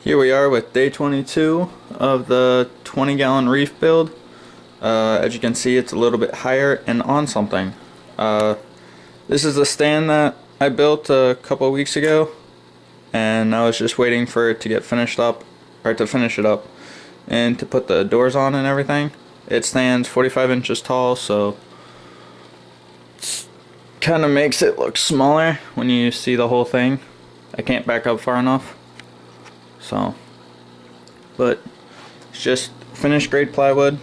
Here we are with day 22 of the 20-gallon Reef build. As you can see, it's a little bit higher and on something. This is a stand that I built a couple of weeks ago, and I was just waiting for it to get finished up, or to finish it up, and to put the doors on and everything. It stands 45 inches tall, so it kind of makes it look smaller when you see the whole thing. I can't back up far enough. But it's just finished grade plywood,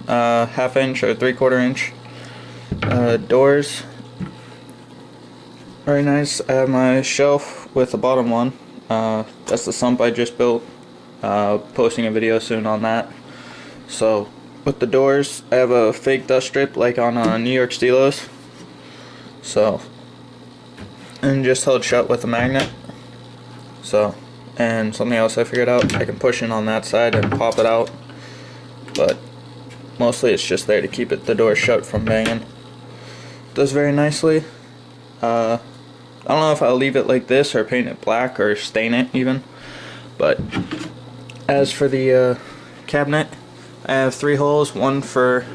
1/2 inch or 3/4 inch doors. Very nice. I have my shelf with the bottom one. That's the sump I just built. Posting a video soon on that. So with the doors, I have a fake dust strip like on New York Steelos. And just held shut with a magnet. And something else I figured out, I can push in on that side and pop it out, but mostly it's just there to keep the door shut from banging. Does very nicely. I don't know if I'll leave it like this or paint it black or stain it even, but as for the cabinet, I have 3 holes, one for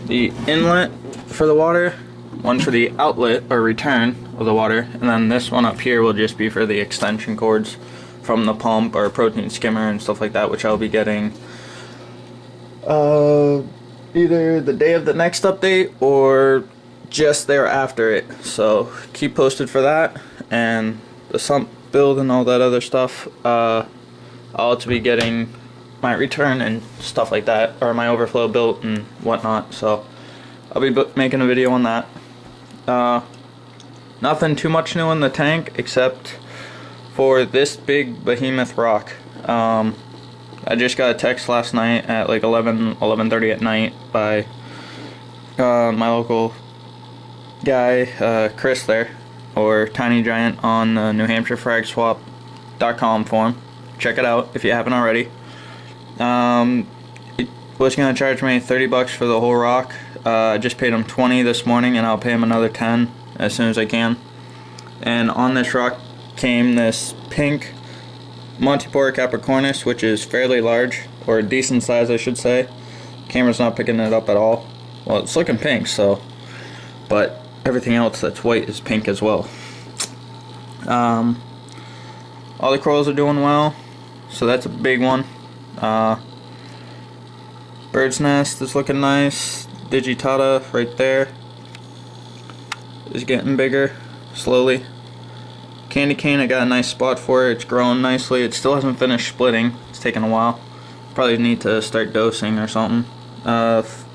the inlet for the water, one for the outlet or return of the water, and then this one up here will just be for the extension cords from the pump or protein skimmer and stuff like that, which I'll be getting either the day of the next update or just thereafter it. So keep posted for that, and the sump build and all that other stuff. I'll also be getting my return and stuff like that, or my overflow built and whatnot, so I'll be making a video on that. Nothing too much new in the tank except for this big behemoth rock. I just got a text last night at like 11:30 at night by my local guy, Chris there, or Tiny Giant on the New Hampshire FragSwap.com forum. Check it out if you haven't already. It was gonna charge me $30 for the whole rock. I just paid him $20 this morning, and I'll pay him another $10 as soon as I can. And on this rock came this pink Montipora capricornis, which is fairly large, or a decent size I should say. Camera's not picking it up at all. Well, it's looking pink, so, but everything else that's white is pink as well. All the corals are doing well, so that's a big one. Bird's nest is looking nice. Digitata right there is getting bigger slowly. Candy cane, I got a nice spot for it. It's growing nicely. It still hasn't finished splitting. It's taking a while. Probably need to start dosing or something.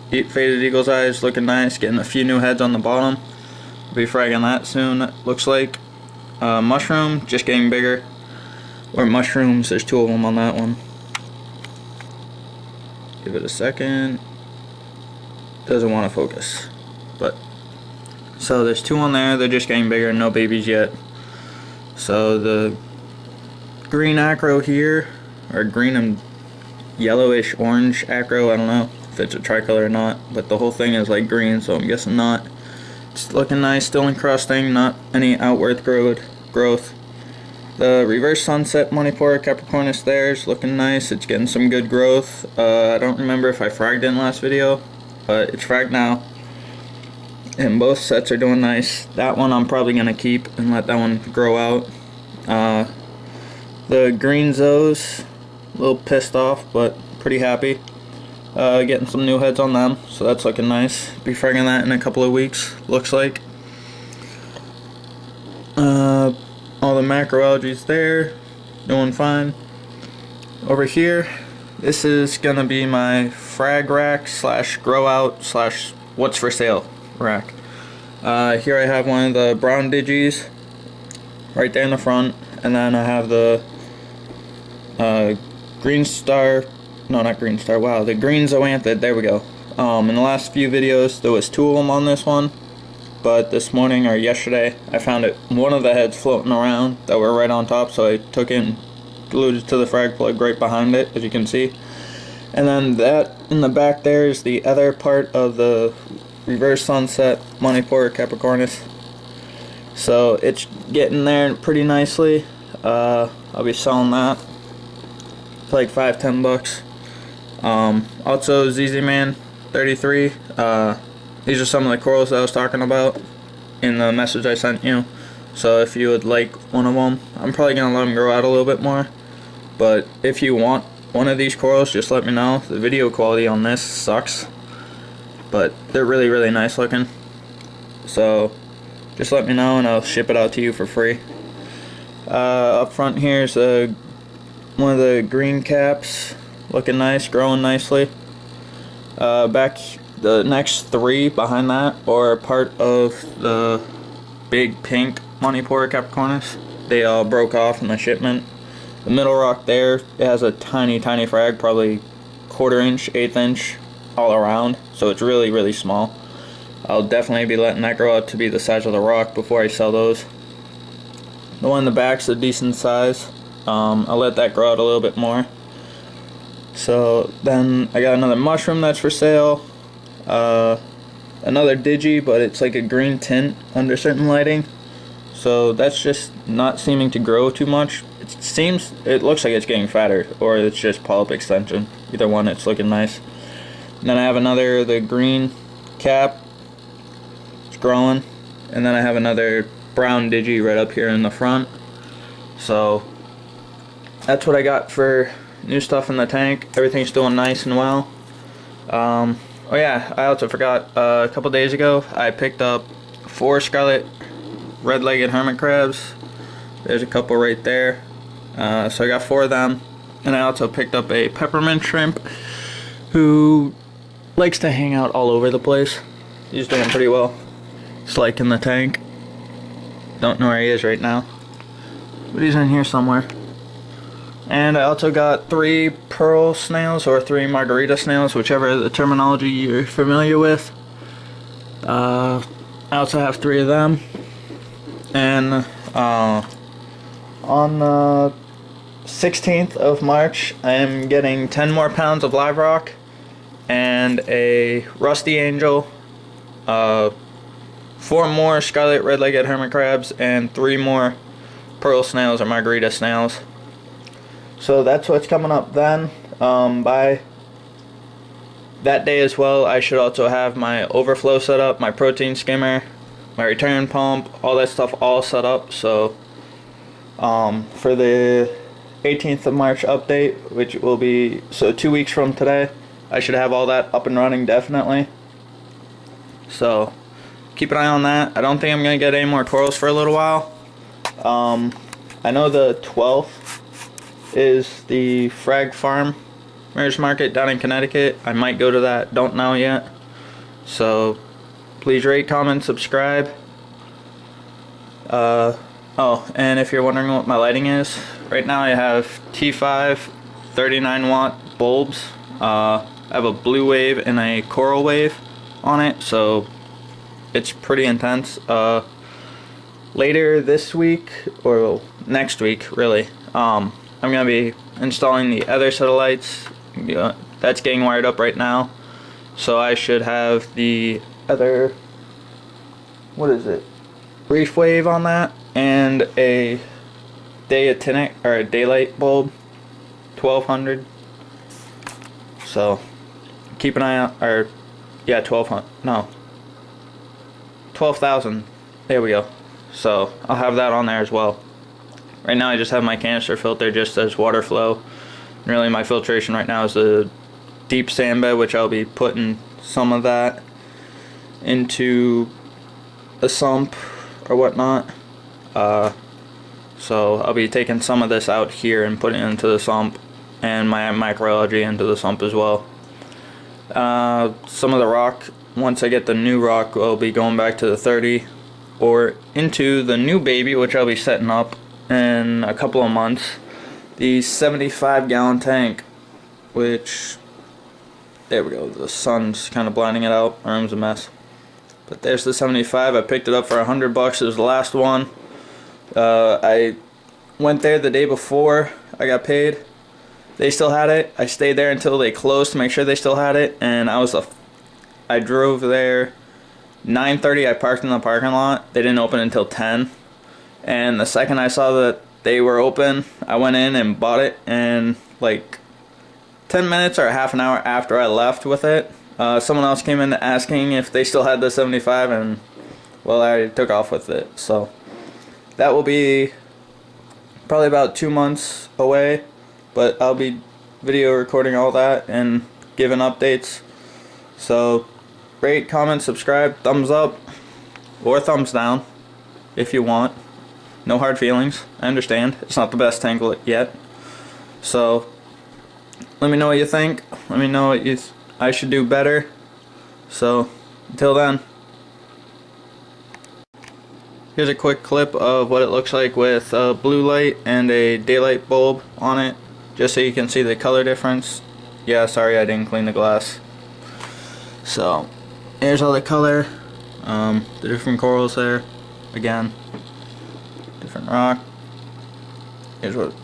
Faded eagle's eyes looking nice. Getting a few new heads on the bottom. I'll be fragging that soon, it looks like. Mushroom, just getting bigger. Or mushrooms, there's 2 of them on that one. Give it a second. Doesn't want to focus. But so there's 2 on there. They're just getting bigger. No babies yet. So the green acro here, or green and yellowish orange acro, I don't know if it's a tricolor or not, but the whole thing is like green, so I'm guessing not. It's looking nice, still encrusting, not any outward growth. The reverse sunset Montipora capricornis there is looking nice. It's getting some good growth. I don't remember if I fragged in last video, but it's fragged now. And both sets are doing nice. That one I'm probably going to keep and let that one grow out. The green zoes, a little pissed off, but pretty happy. Getting some new heads on them, so that's looking nice. Be fragging that in a couple of weeks, looks like. All the macroalgae's there, doing fine. Over here, this is going to be my frag rack / grow out / what's for sale rack. Here I have one of the brown digis right there in the front, and then I have the green star, no, not green star, wow, the green zoanthid, there we go. In the last few videos there was 2 of them on this one, but this morning or yesterday I found one of the heads floating around that were right on top, so I took it and glued it to the frag plug right behind it, as you can see. And then that in the back there is the other part of the reverse sunset Montipora capricornis. So it's getting there pretty nicely. I'll be selling that for like $5-10. Also ZZ Man 33. These are some of the corals that I was talking about in the message I sent you. So if you would like one of them, I'm probably gonna let them grow out a little bit more. But if you want one of these corals, just let me know. The video quality on this sucks, but they're really, really nice looking. So just let me know and I'll ship it out to you for free. Up front here is one of the green caps, looking nice, growing nicely. Back the next three behind that are part of the big pink money pourer Capricornus. They all broke off in the shipment. The middle rock there, it has a tiny frag, probably 1/4 inch, 1/8 inch all around, so it's really, really small. I'll definitely be letting that grow out to be the size of the rock before I sell those. The one in the back's a decent size. I'll let that grow out a little bit more. So then I got another mushroom that's for sale. Another digi, but it's like a green tint under certain lighting. So that's just not seeming to grow too much. It looks like it's getting fatter, or it's just polyp extension. Either one, it's looking nice. And then I have the green cap. It's growing. And then I have another brown digi right up here in the front. So that's what I got for new stuff in the tank. Everything's doing nice and well. Oh yeah, I also forgot, a couple days ago I picked up 4 scarlet red-legged hermit crabs. There's a couple right there. So I got 4 of them. And I also picked up a peppermint shrimp who likes to hang out all over the place. He's doing pretty well. He's like in the tank. Don't know where he is right now, but he's in here somewhere. And I also got 3 pearl snails, or 3 margarita snails, whichever the terminology you're familiar with. I also have 3 of them. And on the 16th of March, I am getting 10 more pounds of live rock and a rusty angel, 4 more scarlet red-legged hermit crabs, and 3 more pearl snails or margarita snails. So that's what's coming up then. By that day as well, I should also have my overflow set up, my protein skimmer, my return pump, all that stuff all set up. So for the 18th of March update, which will be 2 weeks from today, I should have all that up and running definitely. So keep an eye on that. I don't think I'm going to get any more corals for a little while. I know the 12th is the Frag Farmers Market down in Connecticut. I might go to that, don't know yet. So please rate, comment, subscribe. Oh, and if you're wondering what my lighting is, right now I have T5 39 watt bulbs. I have a blue wave and a coral wave on it, so it's pretty intense. Later this week, or next week really, I'm going to be installing the other set of lights. That's getting wired up right now. So I should have the other, what is it, Reef wave on that, and a day-atinic, or a daylight bulb, 1200. So keep an eye out, or yeah, 1200, no, 12,000. There we go. So I'll have that on there as well. Right now I just have my canister filter just as water flow. Really my filtration right now is the deep sand bed, which I'll be putting some of that into a sump or whatnot. So I'll be taking some of this out here and putting it into the sump, and my microalgae into the sump as well. Some of the rock, once I get the new rock, will be going back to the 30 or into the new baby, which I'll be setting up in a couple of months. The 75-gallon tank, which, there we go, the sun's kind of blinding it out, my room's a mess. But there's the 75. I picked it up for $100. It was the last one. I went there the day before I got paid. They still had it. I stayed there until they closed to make sure they still had it, and I drove there 9:30. I parked in the parking lot. They didn't open until 10. And the second I saw that they were open, I went in and bought it and like 10 minutes or half an hour after I left with it. Someone else came in asking if they still had the 75, and well, I took off with it. So that will be probably about 2 months away, but I'll be video recording all that and giving updates. So rate, comment, subscribe, thumbs up or thumbs down if you want. No hard feelings. I understand it's not the best tangle yet, so let me know what you think. Let me know what I should do better. So until then, here's a quick clip of what it looks like with a blue light and a daylight bulb on it, just so you can see the color difference. Yeah, sorry I didn't clean the glass. So here's all the color, the different corals there. Again, different rock. Here's what.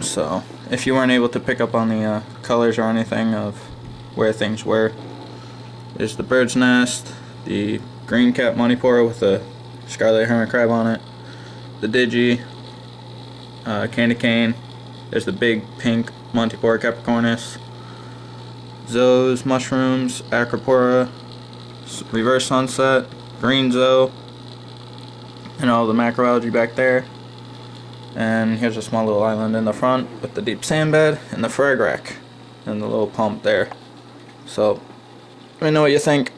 So if you weren't able to pick up on the colors or anything of where things were, there's the bird's nest, the green cap moneypora with the scarlet hermit crab on it, the digi, candy cane. There's the big pink Montipora capricornis, zoes, mushrooms, acropora, reverse sunset, green zoe, and all the macroalgae back there. And here's a small little island in the front with the deep sand bed and the frag rack and the little pump there. So let me know what you think.